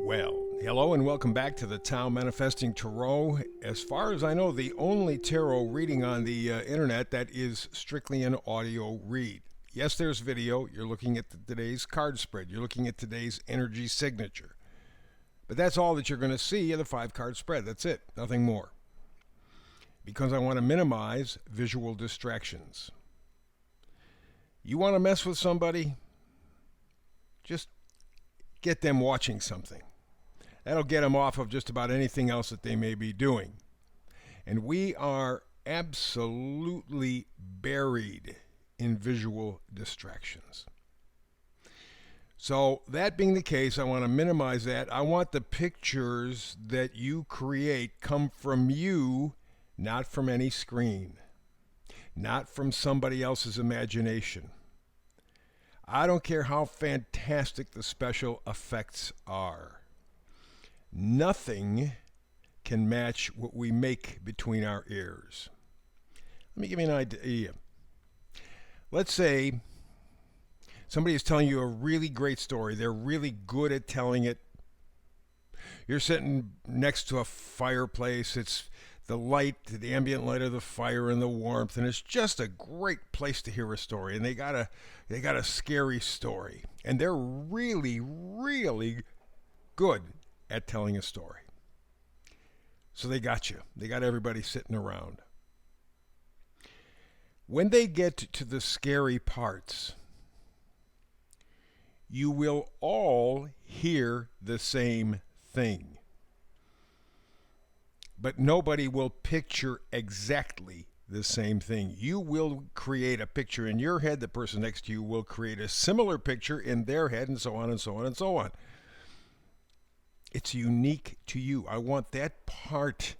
Well, hello and welcome back to the Tao Manifesting Tarot. As far as I know, the only tarot reading on the internet that is strictly an audio read. Yes, there's video. You're looking at today's card spread. You're looking at today's energy signature. But that's all that you're going to see in the 5-card spread. That's it. Nothing more. Because I want to minimize visual distractions. You want to mess with somebody? Just get them watching something. That'll get them off of just about anything else that they may be doing. And we are absolutely buried in visual distractions. So that being the case, I want to minimize that. I want the pictures that you create come from you, not from any screen, not from somebody else's imagination. I don't care how fantastic the special effects are. Nothing can match what we make between our ears. Let me give you an idea. Let's say somebody is telling you a really great story. They're really good at telling it. You're sitting next to a fireplace. It's the light, the ambient light of the fire and the warmth, and it's just a great place to hear a story. And they got a scary story, and they're really, really good at telling a story. So they got you. They got everybody sitting around. When they get to the scary parts, you will all hear the same thing. But nobody will picture exactly the same thing. You will create a picture in your head. The person next to you will create a similar picture in their head, and so on and so on and so on. It's unique to you. I want that part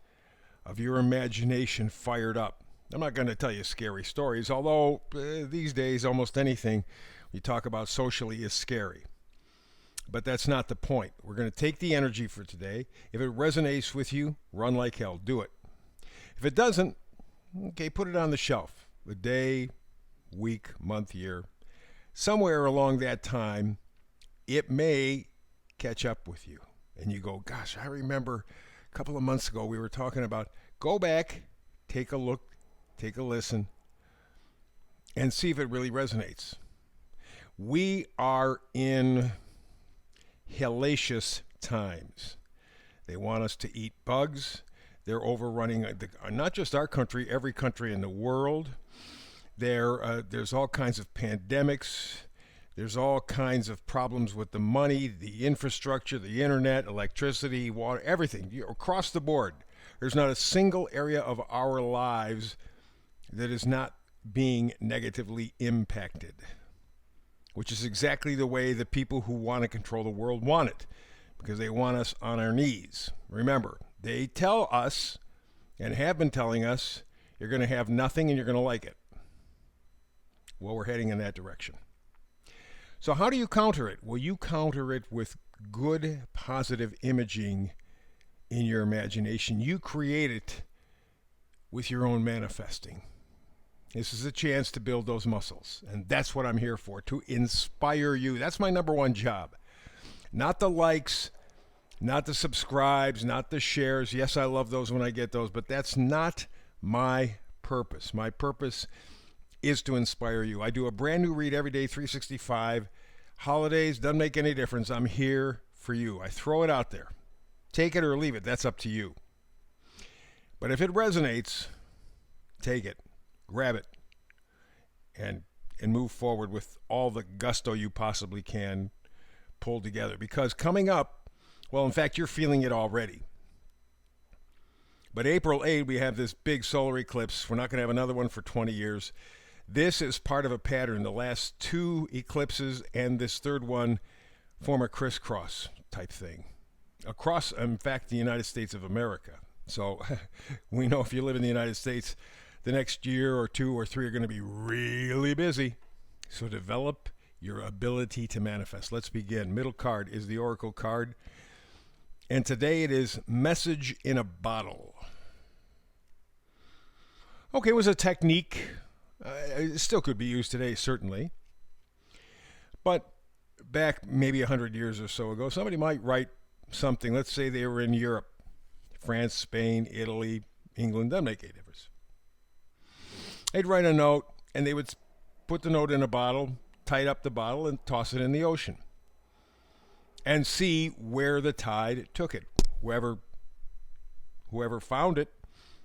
of your imagination fired up. I'm not going to tell you scary stories, although these days almost anything we talk about socially is scary. But that's not the point. We're going to take the energy for today. If it resonates with you, run like hell. Do it. If it doesn't, okay, put it on the shelf. A day, week, month, year. Somewhere along that time, it may catch up with you. And you go, gosh, I remember a couple of months ago we were talking about, go back, take a look, take a listen, and see if it really resonates. We are in hellacious times. They want us to eat bugs. They're overrunning not just our country, every country in the world. There's all kinds of pandemics. There's all kinds of problems with the money, the infrastructure, the internet, electricity, water, everything. Across the board. There's not a single area of our lives that is not being negatively impacted, which is exactly the way the people who want to control the world want it, because they want us on our knees. Remember, they tell us, and have been telling us, you're going to have nothing and you're going to like it. Well, we're heading in that direction. So how do you counter it? Well, you counter it with good, positive imaging in your imagination. You create it with your own manifesting. This is a chance to build those muscles, and that's what I'm here for, to inspire you. That's my number one job. Not the likes, not the subscribes, not the shares. Yes, I love those when I get those, but that's not my purpose. My purpose is to inspire you. I do a brand new read every day, 365. Holidays, doesn't make any difference. I'm here for you. I throw it out there. Take it or leave it. That's up to you. But if it resonates, take it. Grab it and move forward with all the gusto you possibly can pull together. Because coming up, well, in fact, you're feeling it already. But April 8th, we have this big solar eclipse. We're not going to have another one for 20 years. This is part of a pattern. The last 2 eclipses and this third one form a crisscross type thing across, in fact, the United States of America. So we know if you live in the United States, the next year or 2 or 3 are going to be really busy. So develop your ability to manifest. Let's begin. Middle card is the Oracle card. And today it is Message in a Bottle. Okay, it was a technique. It still could be used today, certainly. But back maybe 100 years or so ago, somebody might write something. Let's say they were in Europe, France, Spain, Italy, England, doesn't make any difference. They'd write a note, and they would put the note in a bottle, tight up the bottle, and toss it in the ocean, and see where the tide took it. Whoever found it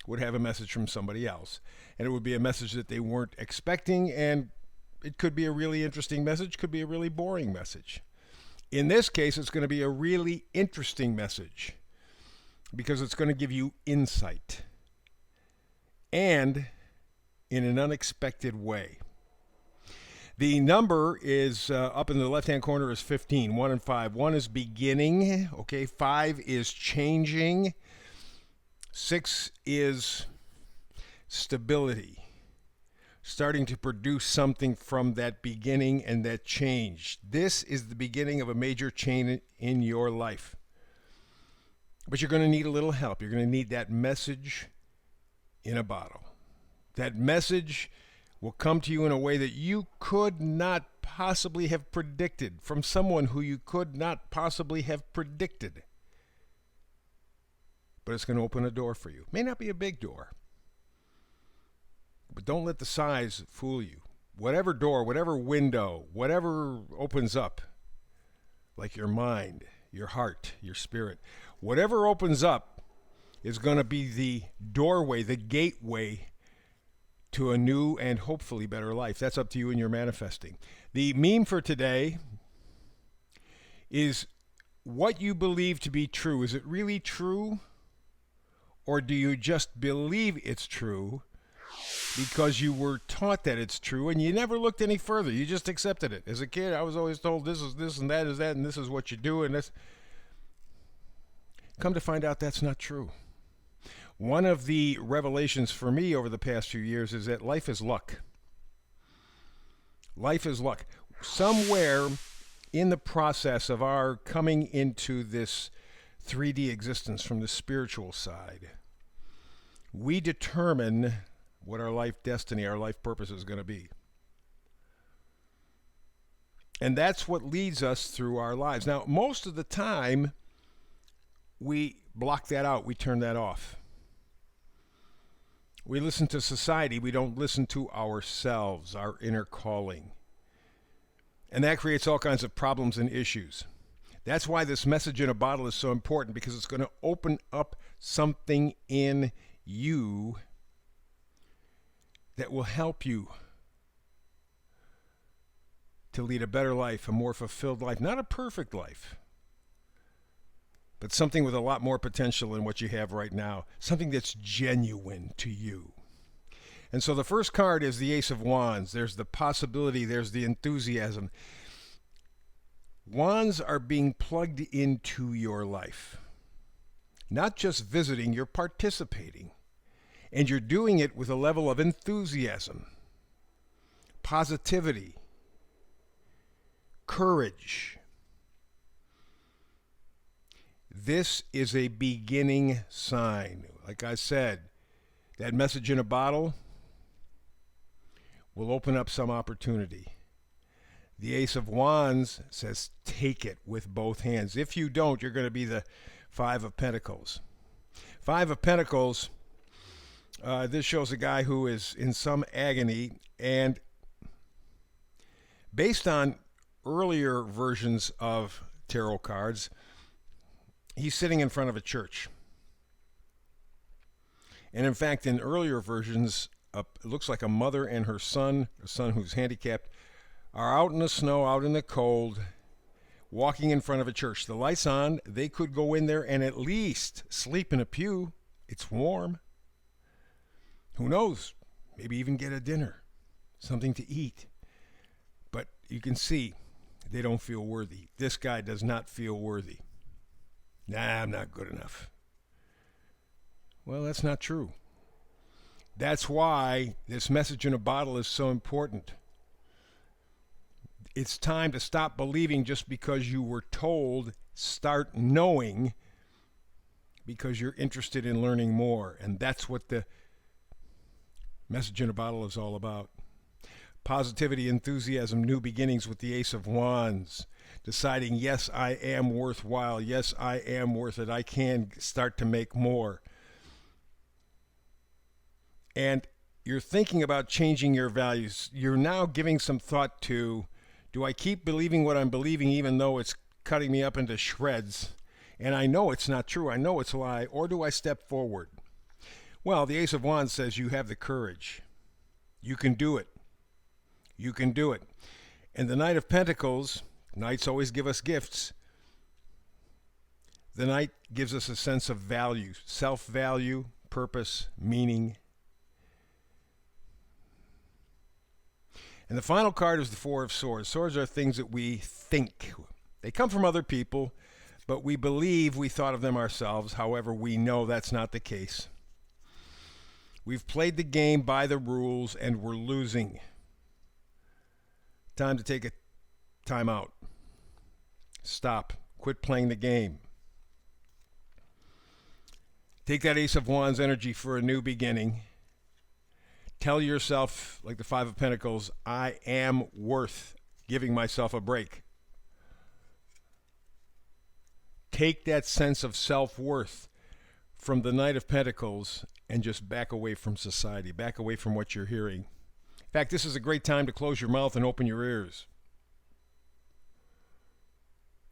would have a message from somebody else, and it would be a message that they weren't expecting, and it could be a really interesting message, could be a really boring message. In this case, it's going to be a really interesting message because it's going to give you insight, and in an unexpected way. The number is up in the left-hand corner is 15, 1 and 5. 1 is beginning, okay? 5 is changing. 6 is stability, starting to produce something from that beginning and that change. This is the beginning of a major change in your life. But you're going to need a little help. You're going to need that message in a bottle. That message will come to you in a way that you could not possibly have predicted, from someone who you could not possibly have predicted. But it's going to open a door for you. It may not be a big door, but don't let the size fool you. Whatever door, whatever window, whatever opens up, like your mind, your heart, your spirit, whatever opens up is going to be the doorway, the gateway to a new and hopefully better life. That's up to you and your manifesting. The meme for today is what you believe to be true. Is it really true? Or do you just believe it's true because you were taught that it's true and you never looked any further? You just accepted it. As a kid, I was always told this is this and that is that and this is what you do and this. Come to find out that's not true. One of the revelations for me over the past few years is that life is luck. Life is luck. Somewhere in the process of our coming into this 3D existence from the spiritual side, we determine what our life destiny, our life purpose is going to be. And that's what leads us through our lives. Now, most of the time, we block that out. We turn that off. We listen to society. We don't listen to ourselves, our inner calling. And that creates all kinds of problems and issues. That's why this message in a bottle is so important, because it's going to open up something in you that will help you to lead a better life, a more fulfilled life. Not a perfect life, but something with a lot more potential than what you have right now. Something that's genuine to you. And so the first card is the Ace of Wands. There's the possibility, there's the enthusiasm. Wands are being plugged into your life. Not just visiting, you're participating. And you're doing it with a level of enthusiasm, positivity, courage. This is a beginning sign. Like I said, that message in a bottle will open up some opportunity. The Ace of Wands says take it with both hands. If you don't, you're going to be the Five of Pentacles. Five of Pentacles, this shows a guy who is in some agony, and based on earlier versions of tarot cards, he's sitting in front of a church. And in fact, in earlier versions, it looks like a mother and her son, a son who's handicapped, are out in the snow, out in the cold, walking in front of a church. The light's on. They could go in there and at least sleep in a pew. It's warm. Who knows? Maybe even get a dinner, something to eat. But you can see they don't feel worthy. This guy does not feel worthy. Nah, I'm not good enough. Well, that's not true. That's why this message in a bottle is so important. It's time to stop believing just because you were told. Start knowing because you're interested in learning more. And that's what the message in a bottle is all about. Positivity, enthusiasm, new beginnings with the Ace of Wands. Deciding, yes, I am worthwhile. Yes, I am worth it. I can start to make more. And you're thinking about changing your values. You're now giving some thought to, do I keep believing what I'm believing even though it's cutting me up into shreds? And I know it's not true. I know it's a lie. Or do I step forward? Well, the Ace of Wands says you have the courage. You can do it. You can do it. And the Knight of Pentacles, knights always give us gifts. The Knight gives us a sense of value, self-value, purpose, meaning. And the final card is the Four of Swords. Swords are things that we think. They come from other people, but we believe we thought of them ourselves. However, we know that's not the case. We've played the game by the rules and we're losing. Time to take a time out. Stop. Quit playing the game. Take that Ace of Wands energy for a new beginning. Tell yourself, like the Five of Pentacles, I am worth giving myself a break. Take that sense of self-worth from the Knight of Pentacles and just back away from society, back away from what you're hearing. In fact, this is a great time to close your mouth and open your ears.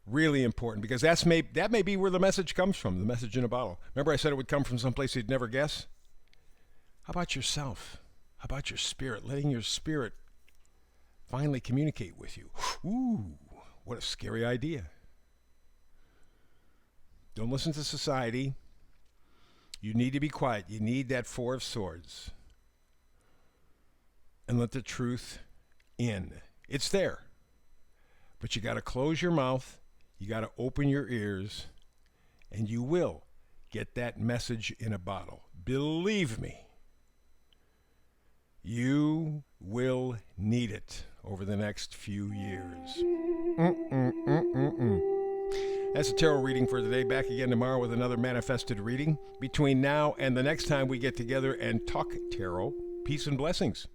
Really important, because that may be where the message comes from, the message in a bottle. Remember I said it would come from someplace you'd never guess? How about yourself? How about your spirit? Letting your spirit finally communicate with you. Ooh, what a scary idea. Don't listen to society. You need to be quiet. You need that Four of Swords. And let the truth in. It's there. But you got to close your mouth. You got to open your ears. And you will get that message in a bottle. Believe me. You will need it over the next few years. That's a tarot reading for today. Back again tomorrow with another manifested reading. Between now and the next time we get together and talk tarot, peace and blessings.